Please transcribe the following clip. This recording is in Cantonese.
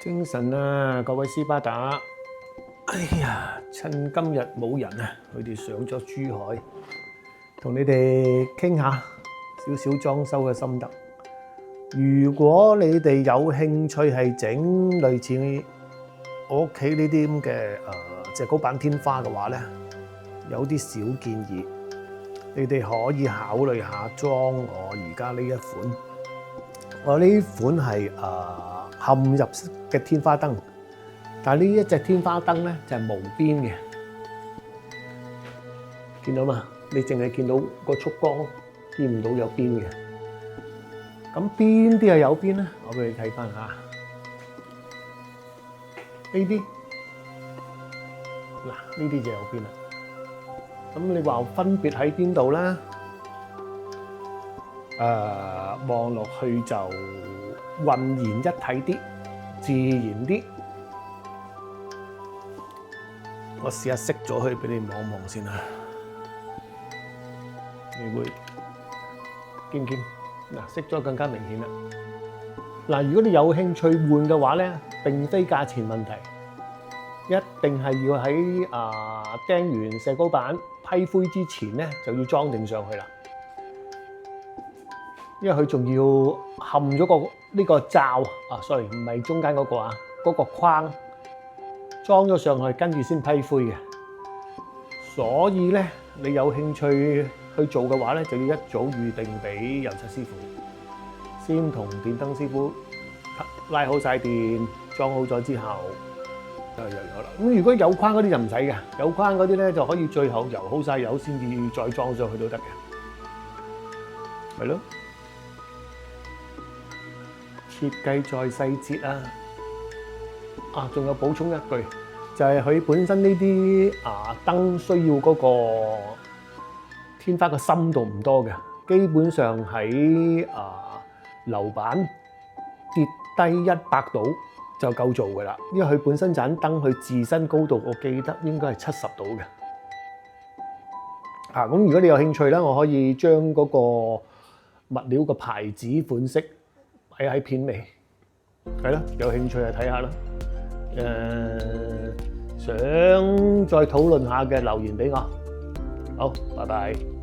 精神啊，各位斯巴達！哎呀，趁今日冇人啊，佢哋上咗珠海，同你哋傾下少少裝修嘅心得。如果你哋有興趣係整類似我屋企呢啲咁嘅石膏板天花嘅話咧，有啲小建議，你哋可以考慮下裝我而家呢一款。我呢款係嵌入式嘅天花燈，但係呢一隻天花燈咧就係無邊嘅，見到嘛？你淨係見到個束光，見唔到有邊嘅。咁邊啲係有邊咧？我俾你睇翻下呢啲，嗱呢啲就有邊啦。咁你話分別喺邊度咧？望落去就渾然一體啲，自然啲。我試下熄咗佢俾你望望先啦，你會見唔見？嗱，熄咗更加明顯啦。嗱，如果你有興趣換嘅話咧，並非價錢問題，一定係要喺釘完石膏板批灰之前咧，就要裝定上去啦。因為佢仲要嵌咗呢個罩sorry，唔係中間嗰個嗰個框裝咗上去，跟住先批灰嘅。所以咧，你有興趣去做嘅話咧，就要一早預定俾油漆師傅，先同電燈師傅拉好晒電，裝好咗之後就有啦。咁如果有框嗰啲就唔使嘅，有框嗰啲咧就可以最後油好晒油先至再裝上去都得嘅，係咯。設計在細節仲有補充一句，就係佢本身呢啲燈需要嗰個天花嘅深度唔多嘅，基本上喺樓板跌低100度就夠做㗎啦。因為佢本身盞燈佢自身高度，我記得應該係70度嘅。咁如果你有興趣咧，我可以將嗰個物料嘅牌子款式擺喺片尾，係咯，有興趣就睇下啦。想再討論下嘅留言俾我。好，拜拜。